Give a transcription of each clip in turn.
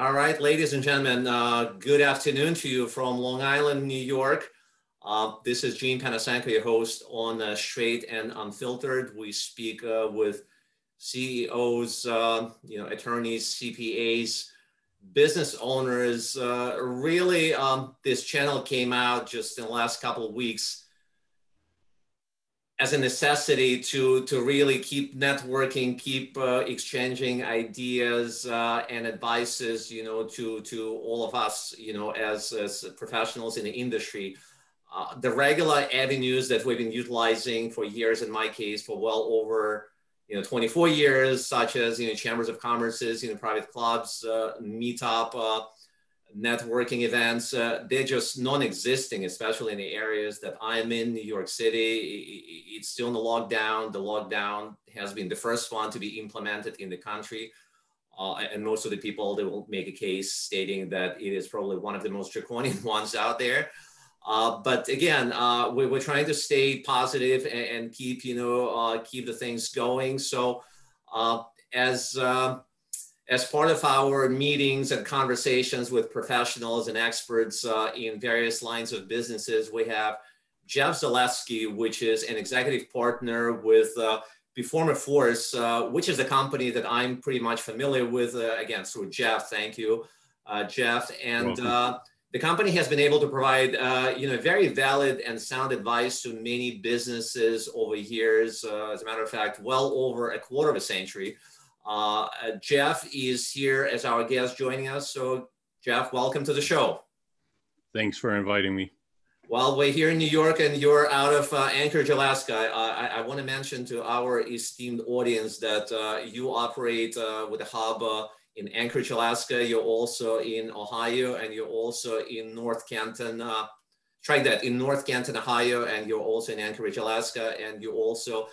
All right, ladies and gentlemen, good afternoon to you from Long Island, New York. This is Gene Panasenko, your host on Straight and Unfiltered. We speak with CEOs, attorneys, CPAs, business owners. Really, this channel came out just in the last couple of weeks as a necessity to really keep networking, keep exchanging ideas and advices, to all of us, as professionals in the industry. The regular avenues that we've been utilizing for years, in my case, for well over 24 years, such as chambers of commerces, private clubs, meetup, networking events, they're just non-existing, especially in the areas that I'm in, New York City. It's still in the lockdown. The lockdown has been the first one to be implemented in the country. And most of the people, they will make a case stating that it is probably one of the most draconian ones out there. But again, we're trying to stay positive and keep, keep the things going. So as part of our meetings and conversations with professionals and experts in various lines of businesses, we have Jeff Zaleski, which is an executive partner with Beforma Force, which is a company that I'm pretty much familiar with, again, through Jeff. Thank you, Jeff. And the company has been able to provide, very valid and sound advice to many businesses over years. As a matter of fact, well over a quarter of a century. Jeff is here as our guest joining us. So Jeff, welcome to the show. Thanks for inviting me. Well, we're here in New York and you're out of Anchorage, Alaska. I want to mention to our esteemed audience that you operate with a hub in Anchorage, Alaska. You're also in Ohio and you're also in North Canton. Try that, in North Canton, Ohio, and you're also in Anchorage, Alaska, and you also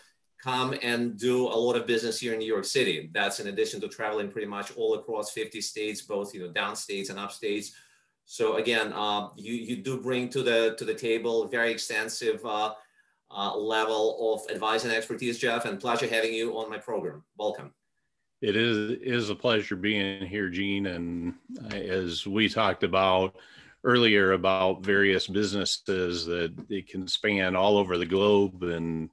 come and do a lot of business here in New York City. That's in addition to traveling pretty much all across 50 states, both downstates and upstates. So again, you do bring to the table a very extensive level of advice and expertise, Jeff, and pleasure having you on my program. Welcome. It is a pleasure being here, Gene. And as we talked about earlier about various businesses that it can span all over the globe, and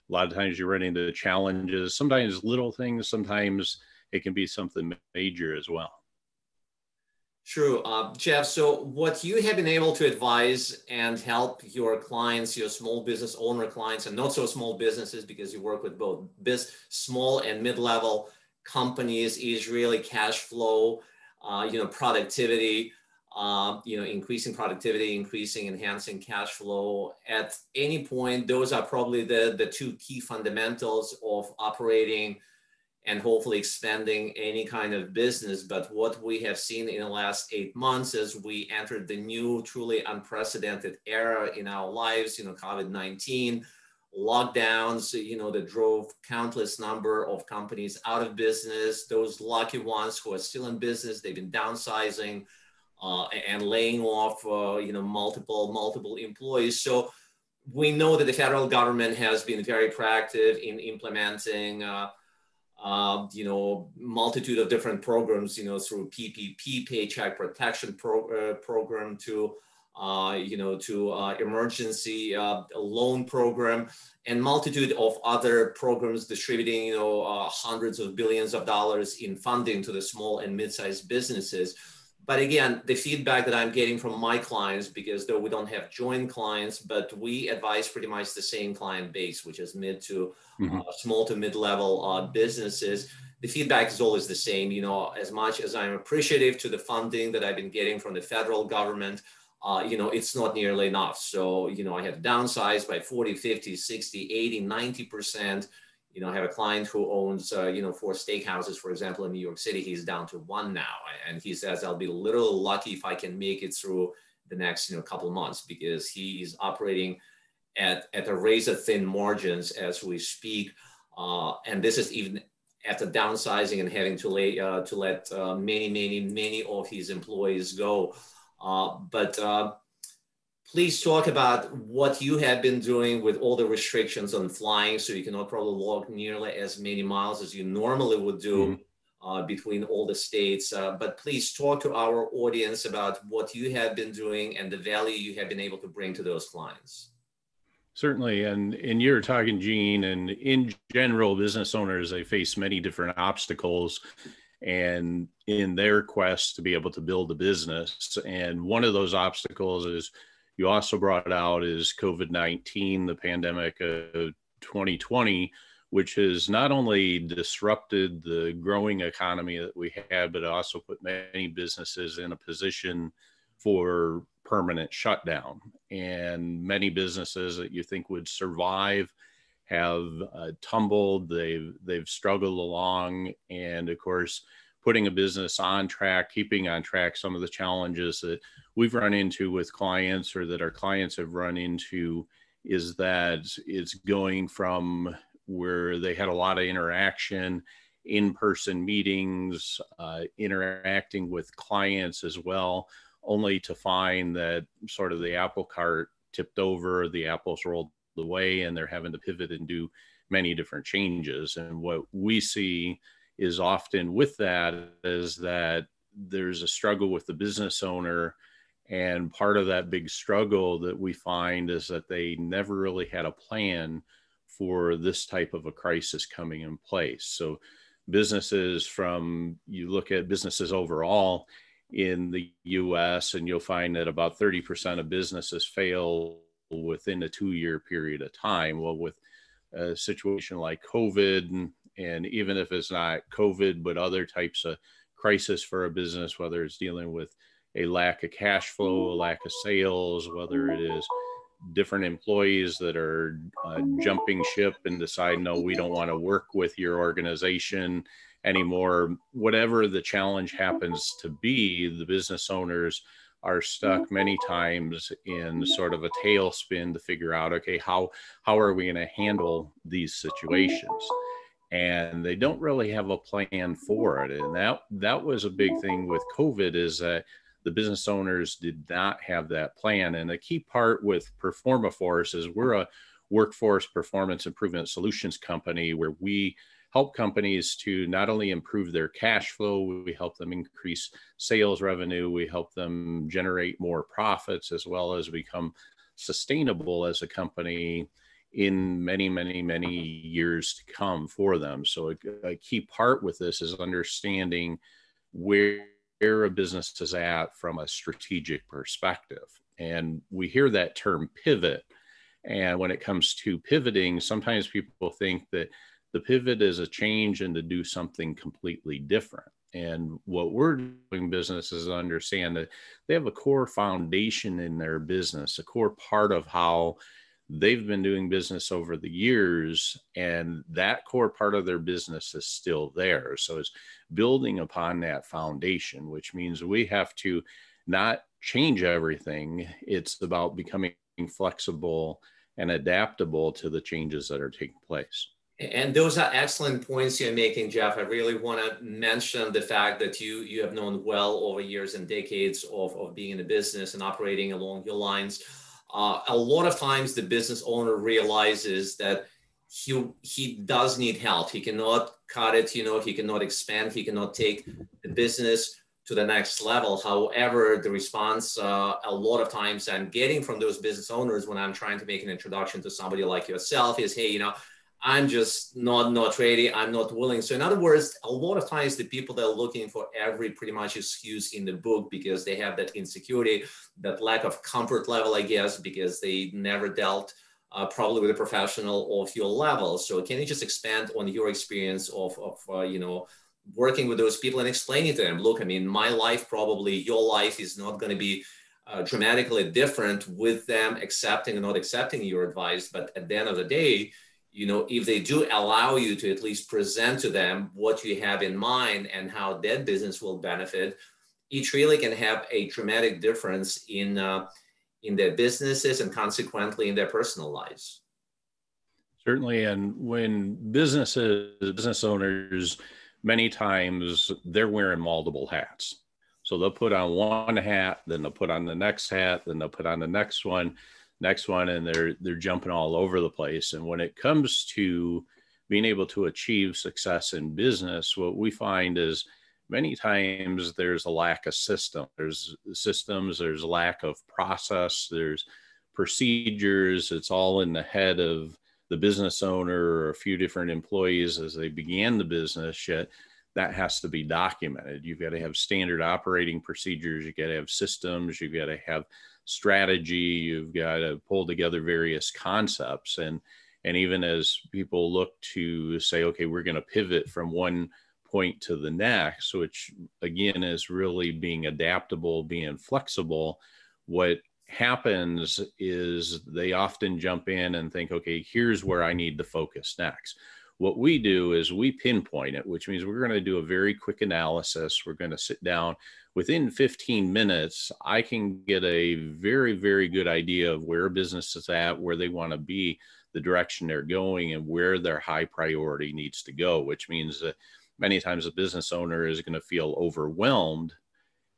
a lot of times you run into challenges, sometimes little things, sometimes it can be something major as well. True. Jeff, so what you have been able to advise and help your clients, your small business owner clients, and not so small businesses, because you work with both small and mid-level companies, is really cash flow, productivity, increasing productivity, enhancing cash flow. At any point, those are probably the two key fundamentals of operating and hopefully expanding any kind of business. But what we have seen in the last 8 months as we entered the new, truly unprecedented era in our lives, COVID-19, lockdowns, that drove countless number of companies out of business. Those lucky ones who are still in business, they've been downsizing and laying off, multiple employees. So we know that the federal government has been very proactive in implementing, multitude of different programs, through PPP, Paycheck Protection Program, to emergency loan program, and multitude of other programs distributing, hundreds of billions of dollars in funding to the small and mid-sized businesses. But again, the feedback that I'm getting from my clients, because though we don't have joint clients, but we advise pretty much the same client base, which is mid to small to mid-level businesses. The feedback is always the same. As much as I'm appreciative to the funding that I've been getting from the federal government, it's not nearly enough. So, I have downsized by 40, 50, 60, 80, 90%. I have a client who owns, 4 steakhouses, for example, in New York City. He's down to 1 now. And he says, I'll be literally lucky if I can make it through the next, couple of months, because he is operating at a razor thin margins as we speak. And this is even after downsizing and having to let many of his employees go. But please talk about what you have been doing with all the restrictions on flying, so you cannot probably walk nearly as many miles as you normally would do between all the states. But please talk to our audience about what you have been doing and the value you have been able to bring to those clients. Certainly. And you're talking, Gene, and in general, business owners, they face many different obstacles and in their quest to be able to build a business. And one of those obstacles is you also brought out is COVID-19, the pandemic of 2020, which has not only disrupted the growing economy that we had, but also put many businesses in a position for permanent shutdown. And many businesses that you think would survive have tumbled. They've struggled along. And of course, putting a business on track, keeping on track, some of the challenges that we've run into with clients or that our clients have run into is that it's going from where they had a lot of interaction, in-person meetings, interacting with clients as well, only to find that sort of the apple cart tipped over, the apples rolled away, and they're having to pivot and do many different changes. And what we see is often with that is that there's a struggle with the business owner. And part of that big struggle that we find is that they never really had a plan for this type of a crisis coming in place. So businesses you look at businesses overall in the US, and you'll find that about 30% of businesses fail within a 2-year period of time. Well, with a situation like COVID, and even if it's not COVID, but other types of crisis for a business, whether it's dealing with a lack of cash flow, a lack of sales, whether it is different employees that are jumping ship and decide, no, we don't want to work with your organization anymore. Whatever the challenge happens to be, the business owners are stuck many times in sort of a tailspin to figure out, okay, how are we going to handle these situations? And they don't really have a plan for it. And that was a big thing with COVID, is that the business owners did not have that plan. And a key part with Performaforce is we're a workforce performance improvement solutions company where we help companies to not only improve their cash flow, we help them increase sales revenue, we help them generate more profits, as well as become sustainable as a company in many, many, many years to come for them. So a key part with this is understanding where a business is at from a strategic perspective. And we hear that term pivot. And when it comes to pivoting, sometimes people think that the pivot is a change and to do something completely different. And what we're doing businesses understand that they have a core foundation in their business, a core part of how they've been doing business over the years, and that core part of their business is still there. So it's building upon that foundation, which means we have to not change everything. It's about becoming flexible and adaptable to the changes that are taking place. And those are excellent points you're making, Jeff. I really want to mention the fact that you have known well over years and decades of being in the business and operating along your lines. A lot of times the business owner realizes that he does need help. He cannot cut it, he cannot expand, he cannot take the business to the next level. However, the response a lot of times I'm getting from those business owners when I'm trying to make an introduction to somebody like yourself is, hey, I'm just not ready. I'm not willing. So in other words, a lot of times the people that are looking for every pretty much excuse in the book because they have that insecurity, that lack of comfort level, I guess, because they never dealt probably with a professional of your level. So can you just expand on your experience of working with those people and explaining to them, look, I mean, my life, probably your life is not going to be dramatically different with them accepting or not accepting your advice. But at the end of the day, if they do allow you to at least present to them what you have in mind and how that business will benefit, it really can have a dramatic difference in their businesses and consequently in their personal lives. Certainly. And when business owners, many times they're wearing multiple hats. So they'll put on one hat, then they'll put on the next hat, then they'll put on the next one, and they're jumping all over the place. And when it comes to being able to achieve success in business, what we find is many times there's a lack of system. There's systems, there's lack of process, there's procedures. It's all in the head of the business owner or a few different employees as they began the business, yet that has to be documented. You've got to have standard operating procedures. You've got to have systems. You've got to have strategy. You've got to pull together various concepts. And even as people look to say, okay, we're going to pivot from one point to the next, which again is really being adaptable, being flexible, what happens is they often jump in and think, okay, here's where I need to focus next. What we do is we pinpoint it, which means we're going to do a very quick analysis. We're going to sit down. Within 15 minutes, I can get a very, very good idea of where a business is at, where they want to be, the direction they're going, and where their high priority needs to go, which means that many times a business owner is going to feel overwhelmed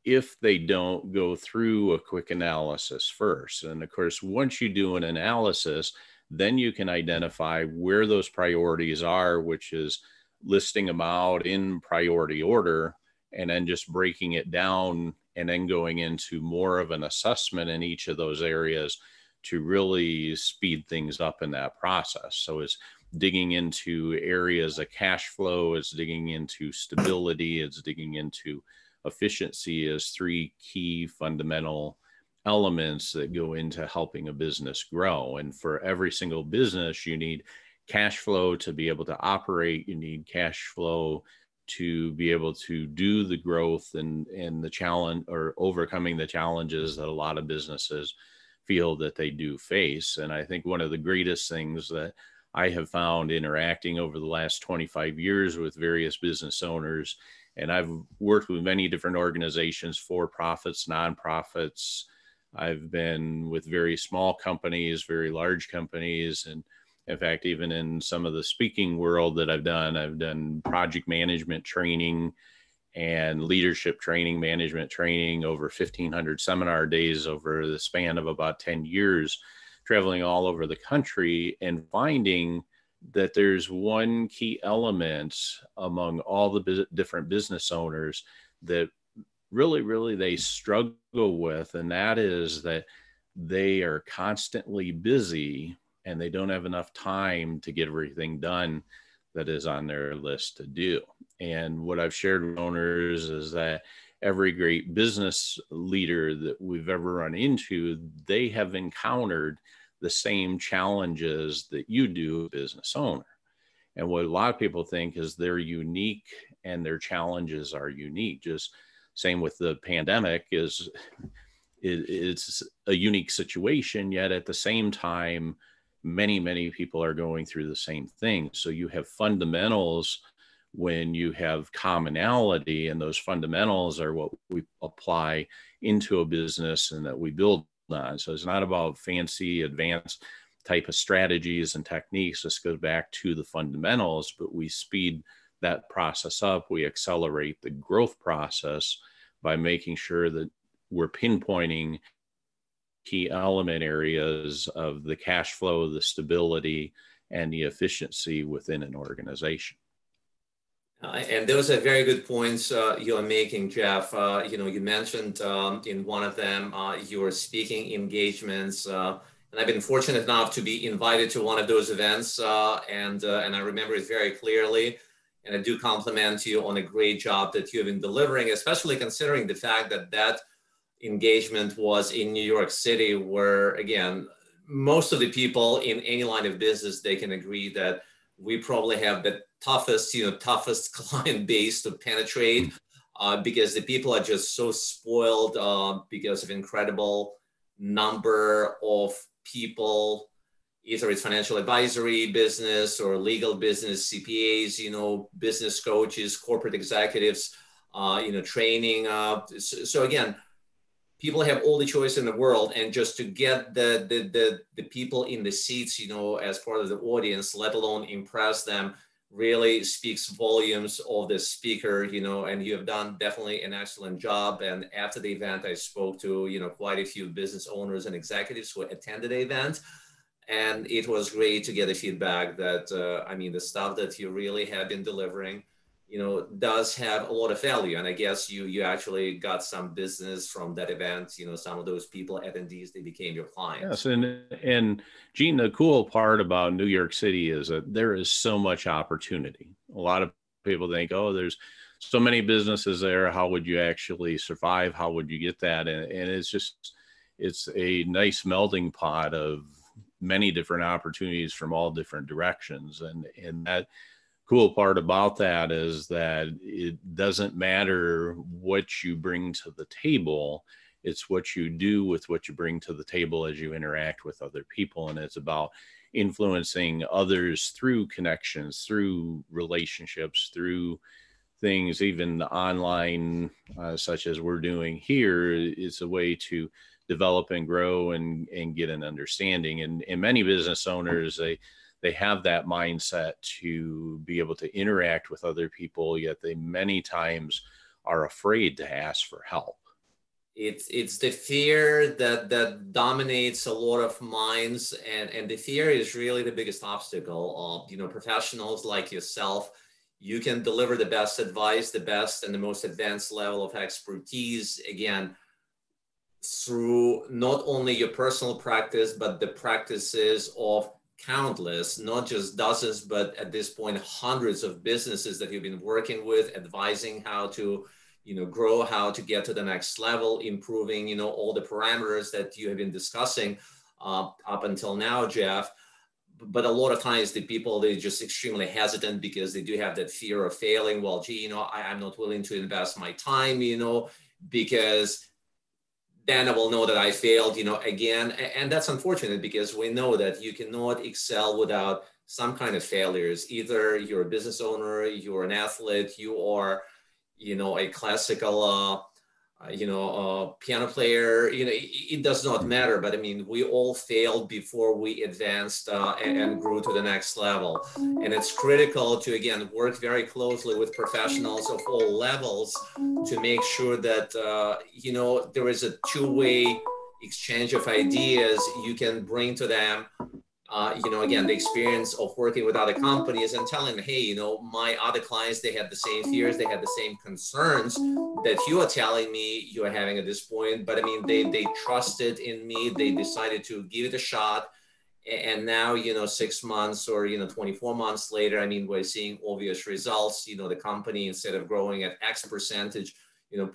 if they don't go through a quick analysis first. And of course, once you do an analysis, then you can identify where those priorities are, which is listing them out in priority order, and then just breaking it down and then going into more of an assessment in each of those areas to really speed things up in that process. So it's digging into areas of cash flow, it's digging into stability, it's digging into efficiency as three key fundamental elements that go into helping a business grow. And for every single business, you need cash flow to be able to operate. You need cash flow to be able to do the growth and the challenge, or overcoming the challenges that a lot of businesses feel that they do face. And I think one of the greatest things that I have found interacting over the last 25 years with various business owners, and I've worked with many different organizations, for-profits, nonprofits. I've been with very small companies, very large companies. And in fact, even in some of the speaking world that I've done project management training and leadership training, management training, over 1,500 seminar days over the span of about 10 years, traveling all over the country and finding that there's one key element among all the different business owners that really they struggle with, and that is that they are constantly busy and they don't have enough time to get everything done that is on their list to do. And what I've shared with owners is that every great business leader that we've ever run into, they have encountered the same challenges that you do, business owner. And what a lot of people think is they're unique and their challenges are unique. Just same with the pandemic, is it's a unique situation, yet at the same time, many people are going through the same thing. So you have fundamentals when you have commonality, and those fundamentals are what we apply into a business and that we build on. So it's not about fancy advanced type of strategies and techniques. This goes back to the fundamentals, but we speed that process up. We accelerate the growth process by making sure that we're pinpointing key element areas of the cash flow, the stability, and the efficiency within an organization. And those are very good points you're making, Jeff. You mentioned in one of them your speaking engagements, and I've been fortunate enough to be invited to one of those events, and I remember it very clearly. And I do compliment you on a great job that you've been delivering, especially considering the fact that that engagement was in New York City, where, again, most of the people in any line of business, they can agree that we probably have the toughest client base to penetrate because the people are just so spoiled because of incredible number of people, either it's financial advisory business or legal business, CPAs, business coaches, corporate executives, training. So again, people have all the choice in the world, and just to get the people in the seats, as part of the audience, let alone impress them, really speaks volumes of the speaker, and you have done definitely an excellent job. And after the event, I spoke to, quite a few business owners and executives who attended the event. And it was great to get the feedback that, I mean, the stuff that you really have been delivering, does have a lot of value. And I guess you actually got some business from that event. Some of those people, attendees, they became your Yes, clients. and Gene, the cool part about New York City is that there is so much opportunity. A lot of people think, oh, there's so many businesses there. How would you actually survive? How would you get that? And it's a nice melding pot of many different opportunities from all different directions. And that cool part about that is that it doesn't matter what you bring to the table. It's what you do with what you bring to the table as you interact with other people. And it's about influencing others through connections, through relationships, through things, even online, such as we're doing here. It's a way to develop and grow and get an understanding. And many business owners, they have that mindset to be able to interact with other people, yet they many times are afraid to ask for help. It's the fear that dominates a lot of minds, and the fear is really the biggest obstacle. Professionals like yourself, you can deliver the best advice, the best and the most advanced level of expertise, again, through not only your personal practice, but the practices of countless, not just dozens, but at this point, hundreds of businesses that you've been working with, advising how to, grow, how to get to the next level, improving, all the parameters that you have been discussing up until now, Jeff. But a lot of times the people, they're just extremely hesitant because they do have that fear of failing. Well, gee, I'm not willing to invest my time, because then I will know that I failed, again. And that's unfortunate because we know that you cannot excel without some kind of failures. Either you're a business owner, you're an athlete, you are, a classical, piano player, it does not matter. But I mean, we all failed before we advanced and grew to the next level. And it's critical to, again, work very closely with professionals of all levels to make sure that, there is a two-way exchange of ideas you can bring to them. Again, the experience of working with other companies and telling them, hey, my other clients, they had the same fears, they had the same concerns that you are telling me you are having at this point. But I mean, they trusted in me, they decided to give it a shot. And now, 6 months or, 24 months later, I mean, we're seeing obvious results. The company, instead of growing at X percentage,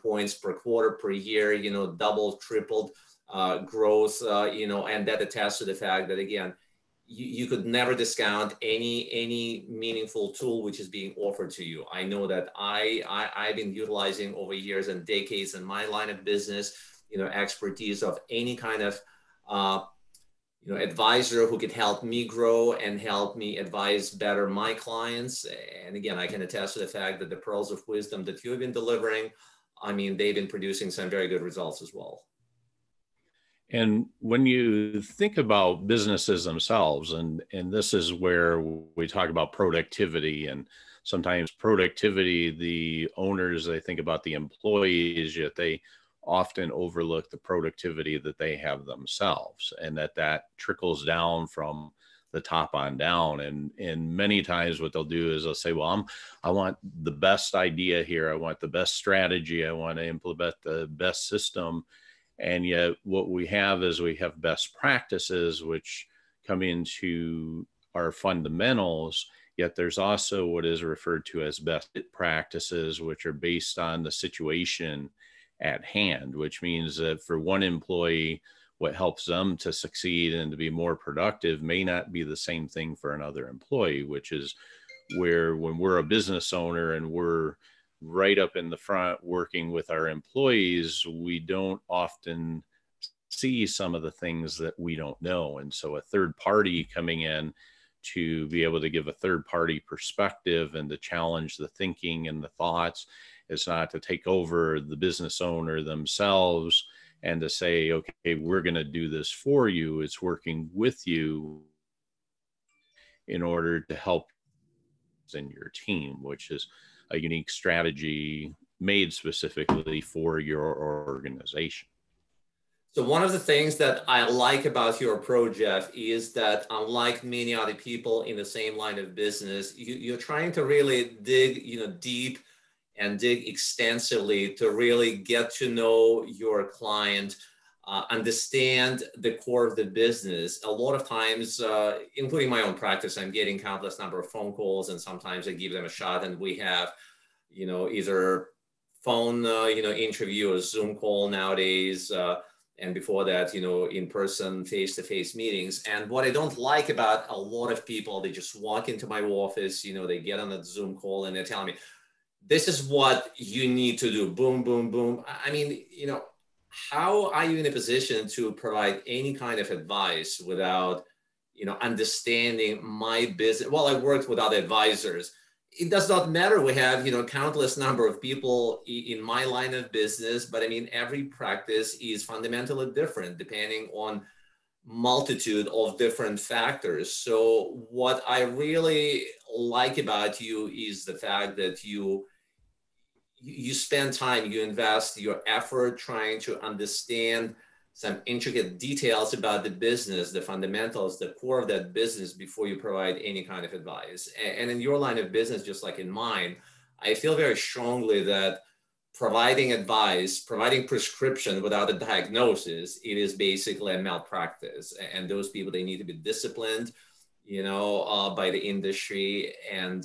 points per quarter, per year, doubled, tripled growth, and that attests to the fact that, again, you could never discount any meaningful tool which is being offered to you. I know that I've been utilizing over years and decades in my line of business, expertise of any kind of advisor who could help me grow and help me advise better my clients. And again, I can attest to the fact that the pearls of wisdom that you have been delivering, I mean, they've been producing some very good results as well. And when you think about businesses themselves, and this is where we talk about productivity, and sometimes productivity, the owners, they think about the employees, yet they often overlook the productivity that they have themselves, and that trickles down from the top on down. And many times what they'll do is they'll say, well, I want the best idea here. I want the best strategy. I want to implement the best system. And yet what we have is we have best practices, which come into our fundamentals. Yet there's also what is referred to as best practices, which are based on the situation at hand, which means that for one employee, what helps them to succeed and to be more productive may not be the same thing for another employee, which is where when we're a business owner and we're right up in the front working with our employees, we don't often see some of the things that we don't know. And so a third party coming in to be able to give a third party perspective and to challenge the thinking and the thoughts, is not to take over the business owner themselves and to say, okay, we're going to do this for you. It's working with you in order to help in your team, which is a unique strategy made specifically for your organization. So one of the things that I like about your approach, Jeff, is that unlike many other people in the same line of business, you're trying to really dig, deep and dig extensively to really get to know your client, understand the core of the business. A lot of times, including my own practice, I'm getting countless number of phone calls, and sometimes I give them a shot, and we have, either phone, interview or Zoom call nowadays. And before that, in person, face-to-face meetings. And what I don't like about a lot of people, they just walk into my office, they get on a Zoom call and they're telling me, this is what you need to do. Boom, boom, boom. I mean, how are you in a position to provide any kind of advice without, understanding my business? Well, I worked with other advisors. It does not matter. We have, countless number of people in my line of business, but I mean, every practice is fundamentally different depending on multitude of different factors. So what I really like about you is the fact that you spend time, you invest your effort trying to understand some intricate details about the business, the fundamentals, the core of that business before you provide any kind of advice. And in your line of business, just like in mine, I feel very strongly that providing advice, providing prescription without a diagnosis, it is basically a malpractice. And those people, they need to be disciplined, by the industry. And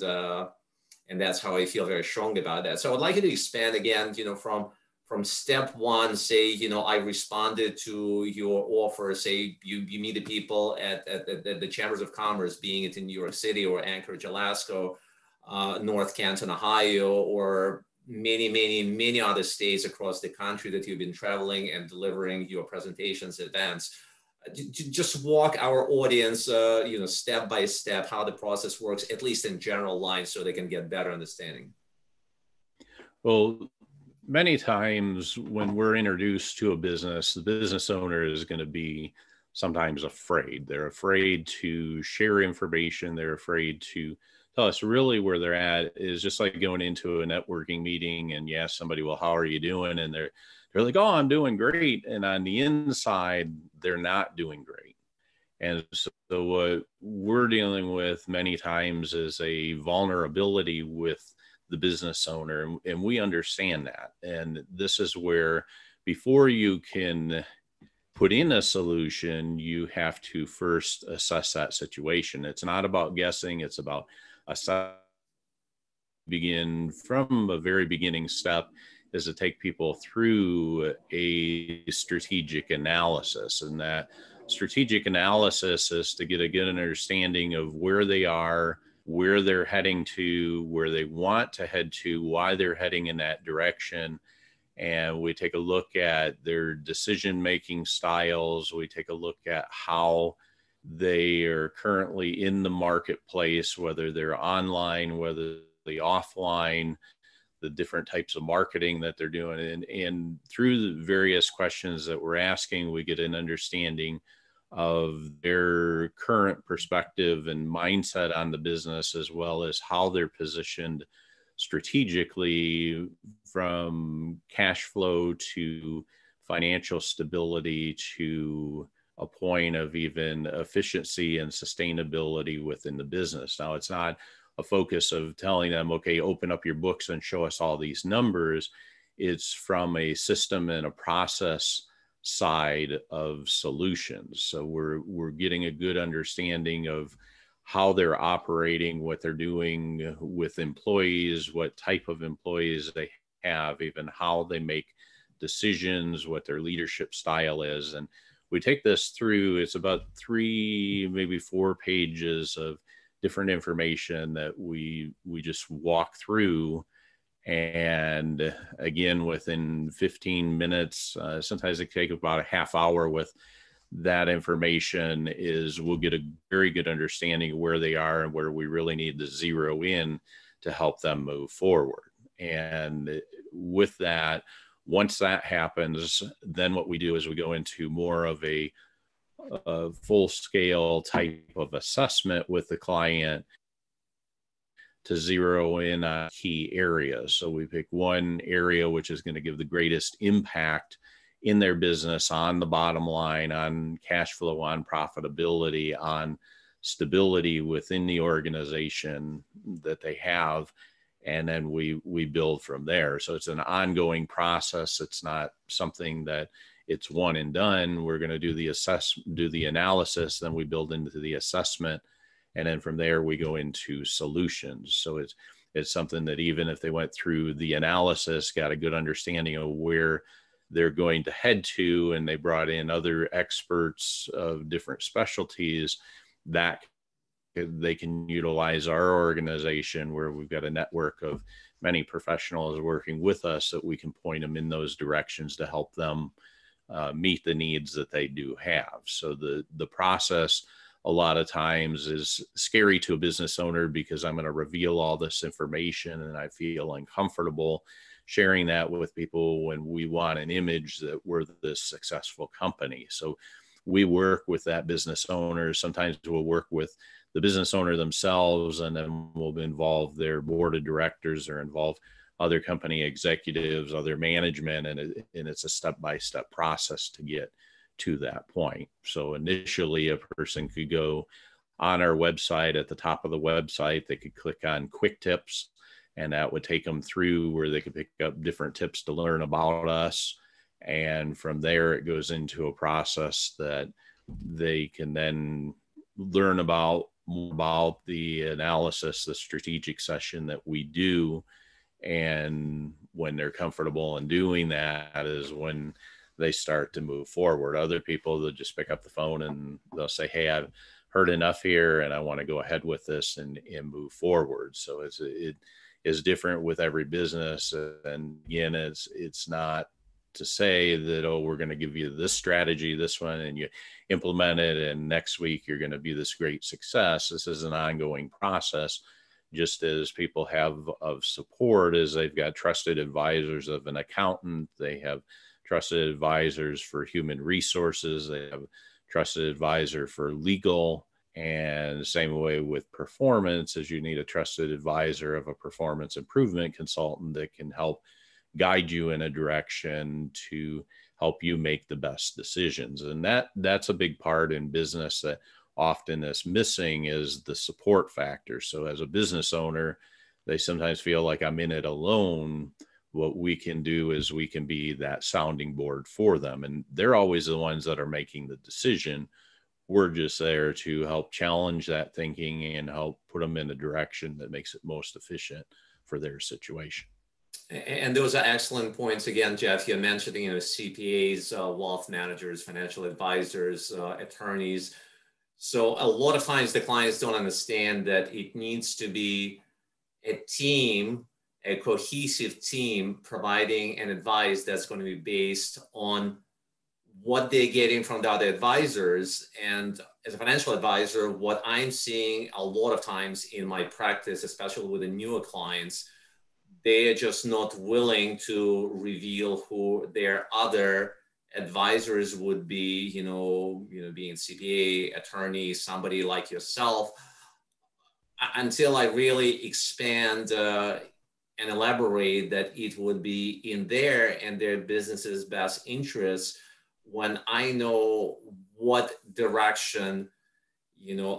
that's how I feel very strong about that. So I'd like you to expand again, from step one, say, I responded to your offer, say you meet the people at the Chambers of Commerce, being it in New York City or Anchorage, Alaska, North Canton, Ohio, or many, many, many other states across the country that you've been traveling and delivering your presentations, events. Just walk our audience, step by step, how the process works, at least in general lines, so they can get better understanding. Well, many times when we're introduced to a business, the business owner is going to be sometimes afraid. They're afraid to share information. They're afraid to tell us really where they're at. Is just like going into a networking meeting and you ask somebody, well, how are you doing? And they're like, oh, I'm doing great. And on the inside, they're not doing great. And so what we're dealing with many times is a vulnerability with the business owner. And we understand that. And this is where before you can put in a solution, you have to first assess that situation. It's not about guessing. It's about assessing. Begin from a very beginning step is to take people through a strategic analysis. And that strategic analysis is to get a good understanding of where they are, where they're heading to, where they want to head to, why they're heading in that direction. And we take a look at their decision-making styles. We take a look at how they are currently in the marketplace, whether they're online, whether they're offline, the different types of marketing that they're doing. And through the various questions that we're asking, we get an understanding of their current perspective and mindset on the business, as well as how they're positioned strategically, from cash flow to financial stability to a point of even efficiency and sustainability within the business. Now, it's not a focus of telling them, okay, open up your books and show us all these numbers. It's from a system and a process side of solutions. So we're getting a good understanding of how they're operating, what they're doing with employees, what type of employees they have, even how they make decisions, what their leadership style is. And we take this through, it's about 3, maybe 4 pages of different information that we just walk through. And again, within 15 minutes, sometimes it take about a half hour with that information, is we'll get a very good understanding of where they are and where we really need to zero in to help them move forward. And with that, once that happens, then what we do is we go into more of a full scale type of assessment with the client to zero in on key areas. So we pick one area which is going to give the greatest impact in their business, on the bottom line, on cash flow, on profitability, on stability within the organization that they have. And then we build from there. So it's an ongoing process. It's not something that it's one and done. We're going to do the analysis, then we build into the assessment, and then from there we go into solutions. So it's something that even if they went through the analysis, got a good understanding of where they're going to head to, and they brought in other experts of different specialties, that they can utilize our organization where we've got a network of many professionals working with us, that we can point them in those directions to help them meet the needs that they do have. So the process a lot of times is scary to a business owner, because I'm going to reveal all this information and I feel uncomfortable sharing that with people when we want an image that we're this successful company. So we work with that business owner. Sometimes we'll work with the business owner themselves, and then we'll involve their board of directors or involve other company executives, other management, and it's a step-by-step process to get to that point. So initially a person could go on our website. At the top of the website, they could click on quick tips, and that would take them through where they could pick up different tips to learn about us. And from there, it goes into a process that they can then learn about the analysis, the strategic session that we do. And when they're comfortable in doing that is when they start to move forward. Other people, they'll just pick up the phone and they'll say, hey, I've heard enough here and I want to go ahead with this and move forward. So it is different with every business. And again, it's not to say that, oh, we're going to give you this strategy, this one, and you implement it, and next week you're going to be this great success. This is an ongoing process, just as people have of support, as they've got trusted advisors of an accountant, they have trusted advisors for human resources, they have trusted advisor for legal, and the same way with performance, as you need a trusted advisor of a performance improvement consultant that can help guide you in a direction to help you make the best decisions. And that's a big part in business that often is missing, is the support factor. So as a business owner, they sometimes feel like I'm in it alone. What we can do is we can be that sounding board for them. And they're always the ones that are making the decision. We're just there to help challenge that thinking and help put them in a direction that makes it most efficient for their situation. And those are excellent points. Again, Jeff, you're mentioning, CPAs, wealth managers, financial advisors, attorneys. So a lot of times the clients don't understand that it needs to be a team, a cohesive team, providing an advice that's going to be based on what they're getting from the other advisors. And as a financial advisor, what I'm seeing a lot of times in my practice, especially with the newer clients, they are just not willing to reveal who their other advisors would be, being CPA, attorney, somebody like yourself, until I really expand and elaborate that it would be in their and their business's best interest when I know what direction,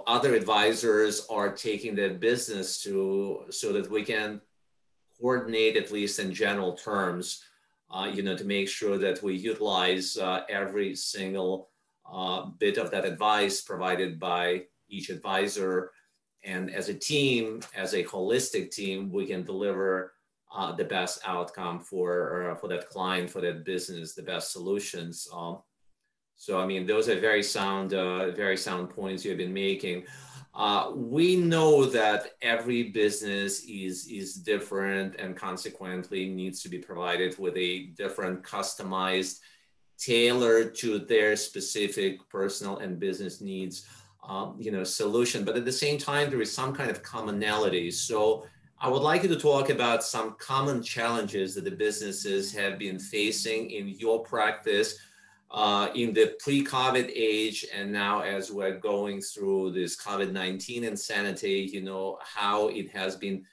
other advisors are taking their business to, so that we can coordinate, at least in general terms, to make sure that we utilize every single bit of that advice provided by each advisor. And as a team, as a holistic team, we can deliver the best outcome for that client, for that business, the best solutions. So, those are very sound points you've been making. We know that every business is different and consequently needs to be provided with a different, customized, tailored to their specific personal and business needs, solution. But at the same time, there is some kind of commonality. So I would like you to talk about some common challenges that the businesses have been facing in your practice, in the pre-COVID age, and now as we're going through this COVID-19 insanity, how it has been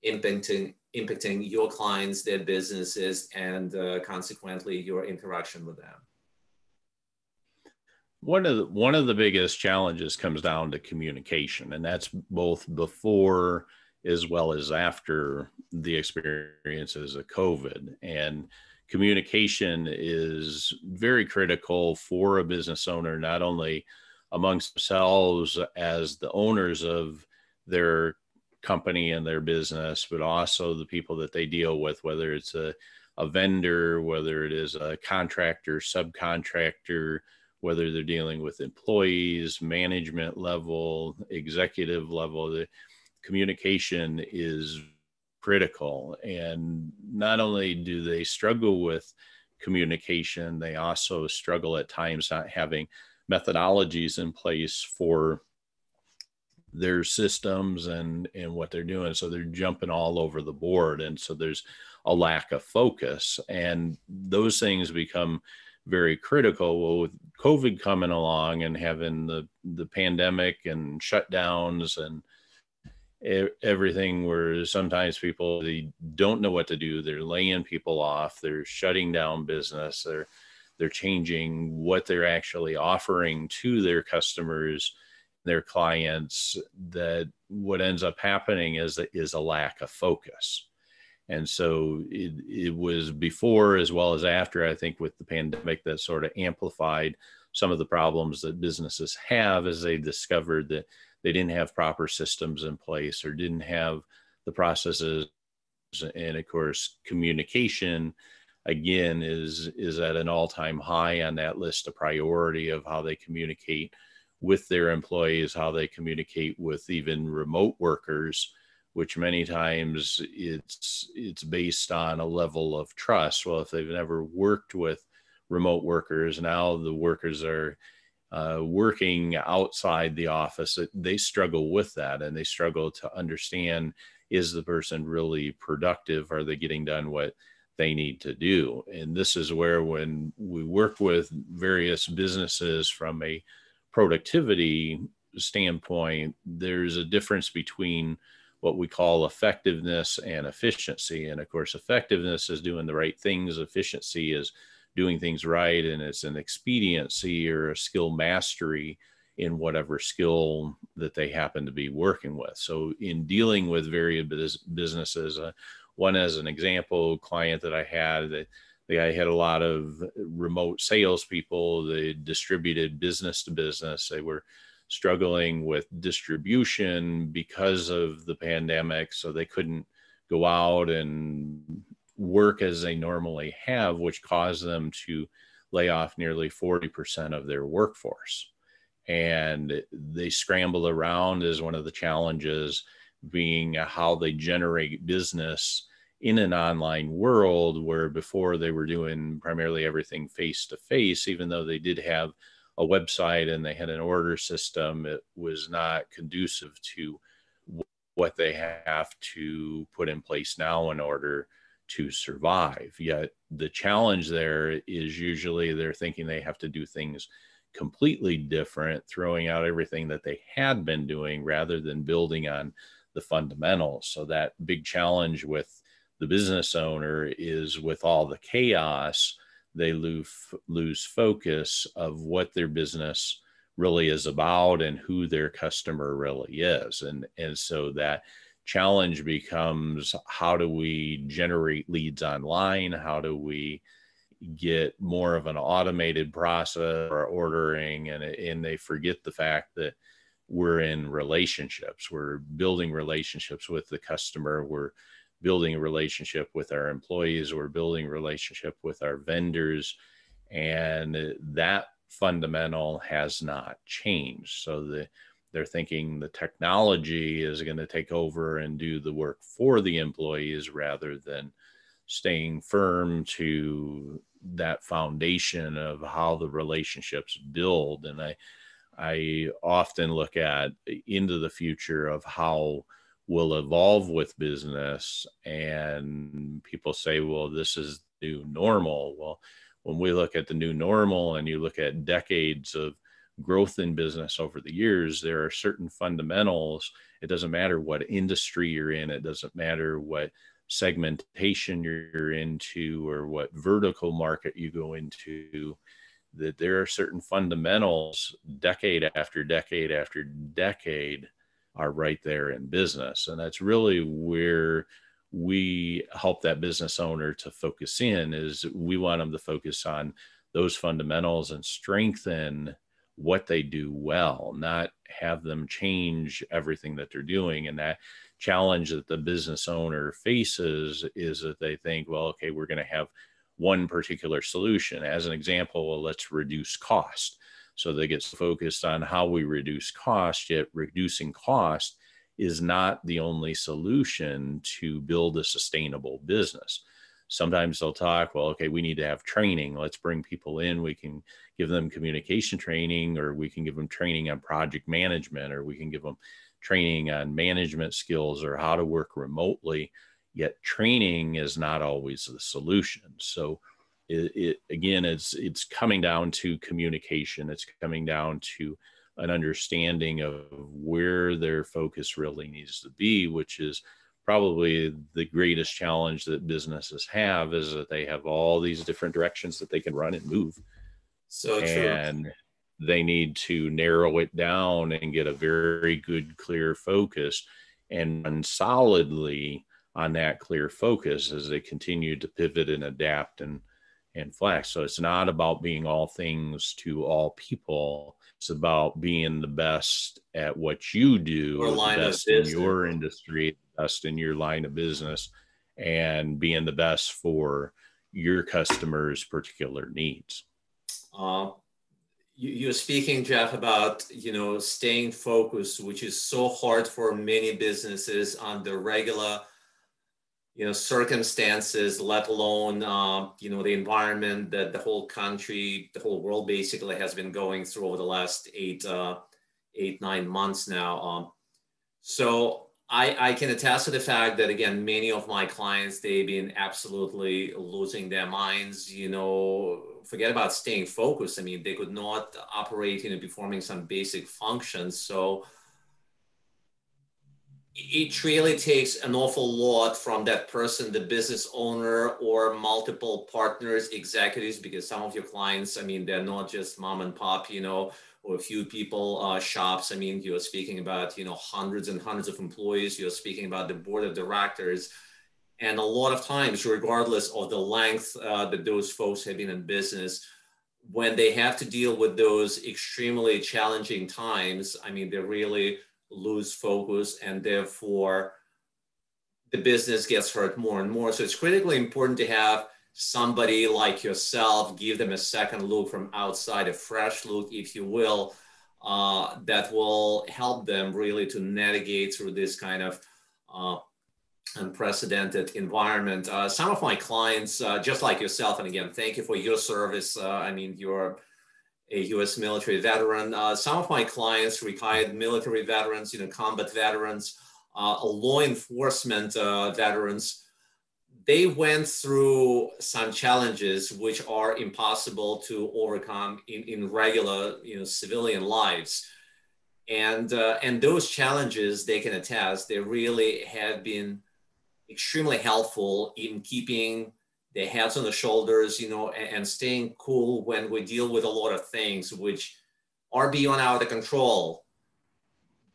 impacting impacting your clients, their businesses, and consequently your interaction with them? One of the biggest challenges comes down to communication, and that's both before as well as after the experiences of COVID. And communication is very critical for a business owner, not only amongst themselves as the owners of their company and their business, but also the people that they deal with, whether it's a vendor, whether it is a contractor, subcontractor, whether they're dealing with employees, management level, executive level. The communication is critical. And not only do they struggle with communication, they also struggle at times not having methodologies in place for their systems and what they're doing. So they're jumping all over the board. And so there's a lack of focus, and those things become very critical. Well, with COVID coming along and having the pandemic and shutdowns and everything, where sometimes people, they don't know what to do. They're laying people off. They're shutting down business. They're changing what they're actually offering to their customers, their clients. That what ends up happening is a lack of focus. And so it was before as well as after, I think, with the pandemic, that sort of amplified some of the problems that businesses have, as they discovered that they didn't have proper systems in place or didn't have the processes. And of course, communication, again, is at an all-time high on that list of priority of how they communicate with their employees, how they communicate with even remote workers, which many times it's based on a level of trust. Well, if they've never worked with remote workers, now the workers are working outside the office, they struggle with that, and they struggle to understand, is the person really productive? Are they getting done what they need to do? And this is where, when we work with various businesses from a productivity standpoint, there's a difference between what we call effectiveness and efficiency. And of course, effectiveness is doing the right things. Efficiency is doing things right. And it's an expediency or a skill mastery in whatever skill that they happen to be working with. So in dealing with various businesses, one as an example, client that I had, the guy had a lot of remote salespeople. They distributed business to business. They were struggling with distribution because of the pandemic, so they couldn't go out and work as they normally have, which caused them to lay off nearly 40% of their workforce. And they scrambled around, as one of the challenges being how they generate business in an online world, where before they were doing primarily everything face to face. Even though they did have a website and they had an order system, it was not conducive to what they have to put in place now in order to survive. Yet the challenge there is usually they're thinking they have to do things completely different, throwing out everything that they had been doing rather than building on the fundamentals. So that big challenge with the business owner is, with all the chaos, they lose focus of what their business really is about and who their customer really is. And so that challenge becomes, how do we generate leads online? How do we get more of an automated process for ordering? And they forget the fact that we're in relationships. We're building relationships with the customer. We're building a relationship with our employees. We're building a relationship with our vendors. And that fundamental has not changed. So they're thinking the technology is going to take over and do the work for the employees, rather than staying firm to that foundation of how the relationships build. And I often look at into the future of how we'll evolve with business, and people say, well, this is the new normal. Well, when we look at the new normal and you look at decades of growth in business over the years, there are certain fundamentals. It doesn't matter what industry you're in. It doesn't matter what segmentation you're into or what vertical market you go into, that there are certain fundamentals decade after decade after decade are right there in business. And that's really where we help that business owner to focus in. Is we want them to focus on those fundamentals and strengthen what they do well, not have them change everything that they're doing. And that challenge that the business owner faces is that they think, well, okay, we're going to have one particular solution. As an example, well, let's reduce cost. So they get focused on how we reduce cost, yet reducing cost is not the only solution to build a sustainable business. Sometimes they'll talk, well, okay, we need to have training. Let's bring people in. We can give them communication training, or we can give them training on project management, or we can give them training on management skills or how to work remotely. Yet training is not always the solution. So again, it's coming down to communication. It's coming down to an understanding of where their focus really needs to be, which is probably the greatest challenge that businesses have, is that they have all these different directions that they can run and move. So true. And they need to narrow it down and get a very good, clear focus and run solidly on that clear focus as they continue to pivot and adapt and flex. So it's not about being all things to all people. It's about being the best at what you do, the best in your industry, the best in your line of business, and being the best for your customers' particular needs. You're speaking, Jeff, about, staying focused, which is so hard for many businesses under regular circumstances, let alone, the environment that the whole country, the whole world basically has been going through over the last 9 months now. So I can attest to the fact that, again, many of my clients, they've been absolutely losing their minds, forget about staying focused. I mean, they could not operate, performing some basic functions. So it really takes an awful lot from that person, the business owner, or multiple partners, executives, because some of your clients, I mean, they're not just mom and pop, or a few people shops. I mean, you're speaking about, hundreds and hundreds of employees. You're speaking about the board of directors. And a lot of times, regardless of the length that those folks have been in business, when they have to deal with those extremely challenging times, I mean, they really lose focus, and therefore the business gets hurt more and more. So it's critically important to have somebody like yourself, give them a second look from outside, a fresh look, if you will, that will help them really to navigate through this kind of unprecedented environment. Some of my clients, just like yourself, and again, thank you for your service. I mean, you're a U.S. military veteran. Some of my clients, retired military veterans, combat veterans, law enforcement veterans, they went through some challenges which are impossible to overcome in regular, civilian lives. And those challenges, they can attest, they really have been extremely helpful in keeping their heads on the shoulders, and staying cool when we deal with a lot of things which are beyond our control.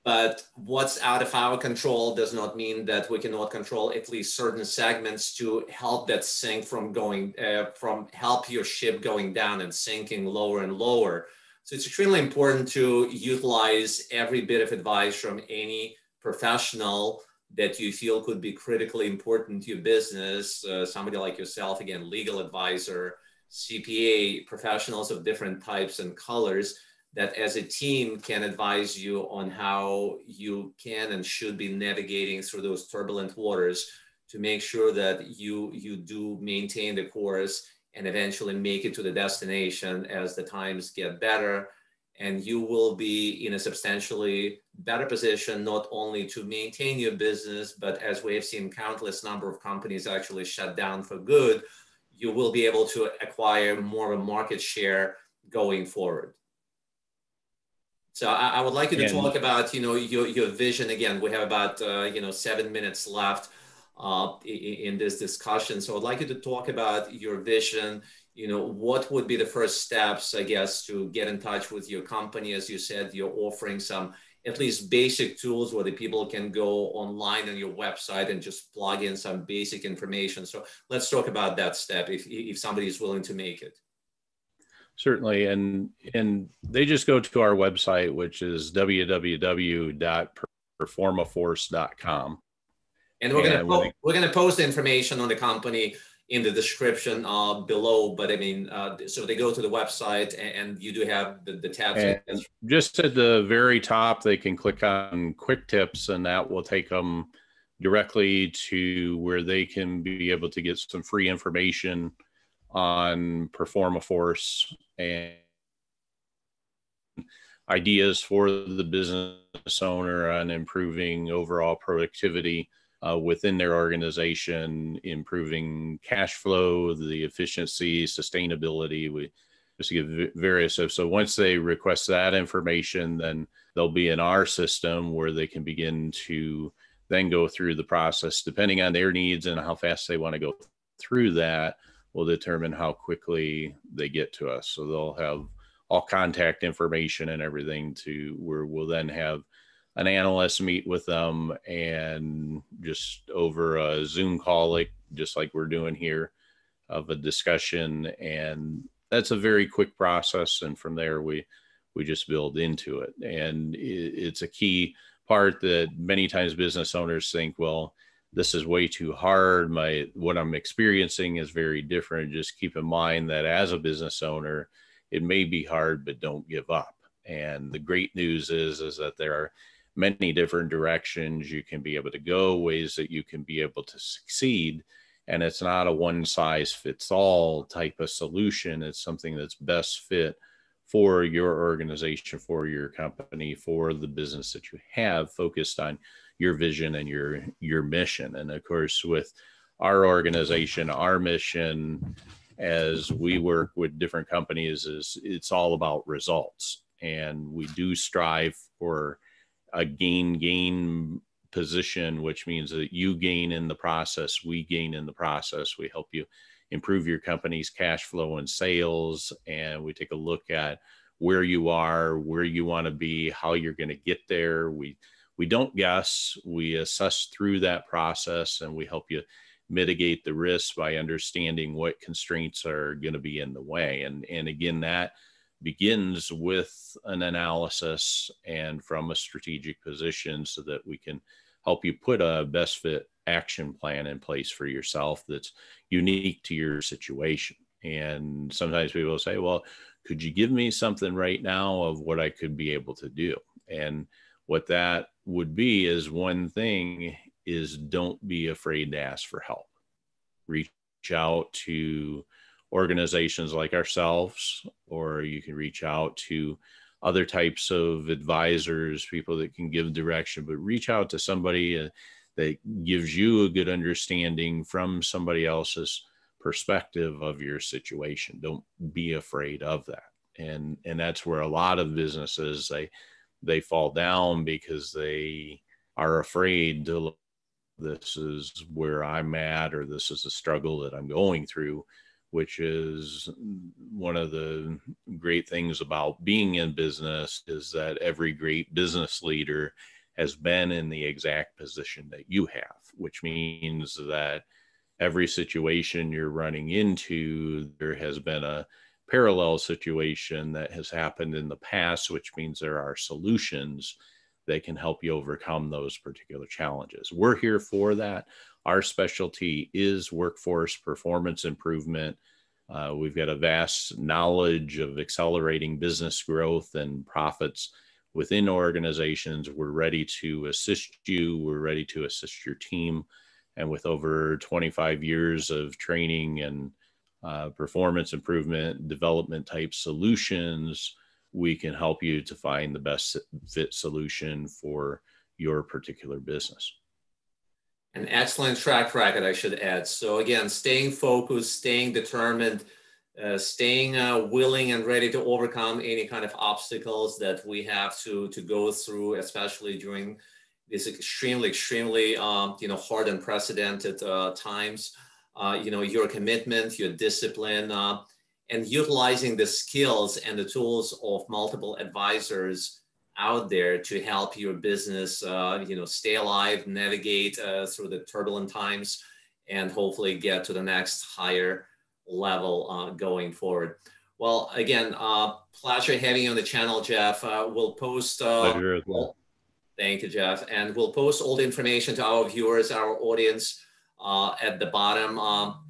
But what's out of our control does not mean that we cannot control at least certain segments to help that sink from help your ship going down and sinking lower and lower. So it's extremely important to utilize every bit of advice from any professional that you feel could be critically important to your business, somebody like yourself, again, legal advisor, CPA, professionals of different types and colors, that as a team can advise you on how you can and should be navigating through those turbulent waters to make sure that you do maintain the course and eventually make it to the destination as the times get better. And you will be in a substantially better position, not only to maintain your business, but as we have seen countless number of companies actually shut down for good, you will be able to acquire more of a market share going forward. So I would like you to talk about, your vision. Again, we have about, 7 minutes left. in this discussion. So I'd like you to talk about your vision. What would be the first steps, I guess, to get in touch with your company? As you said, you're offering some at least basic tools where the people can go online on your website and just plug in some basic information. So let's talk about that step if somebody is willing to make it. Certainly. And they just go to our website, which is www.performaforce.com. And we're going to post the information on the company in the description below. But I mean, so they go to the website and you do have the tabs. And just at the very top, they can click on Quick Tips, and that will take them directly to where they can be able to get some free information on Performaforce and ideas for the business owner on improving overall productivity within their organization, improving cash flow, the efficiency, sustainability. We just give various. So once they request that information, then they'll be in our system where they can begin to then go through the process, depending on their needs and how fast they want to go through that will determine how quickly they get to us. So they'll have all contact information and everything to where we'll then have an analyst meet with them and just over a Zoom call, just like we're doing here, of a discussion. And that's a very quick process. And from there, we just build into it. And it's a key part that many times business owners think, well, this is way too hard. What I'm experiencing is very different. Just keep in mind that as a business owner, it may be hard, but don't give up. And the great news is that there are many different directions you can be able to go, ways that you can be able to succeed. And it's not a one size fits all type of solution. It's something that's best fit for your organization, for your company, for the business that you have, focused on your vision and your mission. And of course, with our organization, our mission, as we work with different companies, is it's all about results. And we do strive for a gain position, which means that you gain in the process, we gain in the process. We help you improve your company's cash flow and sales. And we take a look at where you are, where you want to be, how you're going to get there. We don't guess, we assess through that process, and we help you mitigate the risks by understanding what constraints are going to be in the way. And again, that begins with an analysis and from a strategic position so that we can help you put a best fit action plan in place for yourself that's unique to your situation. And sometimes people say, well, could you give me something right now of what I could be able to do? And what that would be is, one thing is, don't be afraid to ask for help. Reach out to organizations like ourselves, or you can reach out to other types of advisors, people that can give direction, but reach out to somebody that gives you a good understanding from somebody else's perspective of your situation. Don't be afraid of that. And that's where a lot of businesses, they fall down because they are afraid to look, this is where I'm at, or this is a struggle that I'm going through, which is one of the great things about being in business, is that every great business leader has been in the exact position that you have, which means that every situation you're running into, there has been a parallel situation that has happened in the past, which means there are solutions that can help you overcome those particular challenges. We're here for that. Our specialty is workforce performance improvement. We've got a vast knowledge of accelerating business growth and profits within organizations. We're ready to assist you. We're ready to assist your team. And with over 25 years of training and performance improvement, development type solutions, we can help you to find the best fit solution for your particular business. An excellent track record, I should add. So again, staying focused, staying determined, staying willing and ready to overcome any kind of obstacles that we have to go through, especially during these extremely hard and unprecedented times. Your commitment, your discipline, and utilizing the skills and the tools of multiple advisors out there to help your business, stay alive, navigate through the turbulent times, and hopefully get to the next higher level going forward. Well, again, pleasure having you on the channel, Jeff. We'll post. Pleasure as well. Thank you, Jeff. And we'll post all the information to our viewers, our audience, at the bottom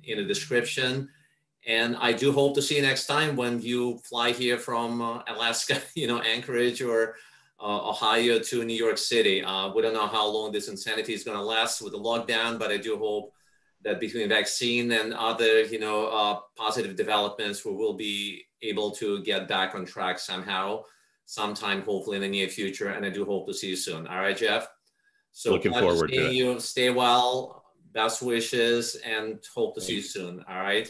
in the description. And I do hope to see you next time when you fly here from Alaska, Anchorage or Ohio to New York City. We don't know how long this insanity is going to last with the lockdown, but I do hope that between vaccine and other, positive developments, we will be able to get back on track sometime, hopefully in the near future. And I do hope to see you soon. All right, Jeff. So looking forward to it. Stay well. Best wishes, and hope to see you soon. All right.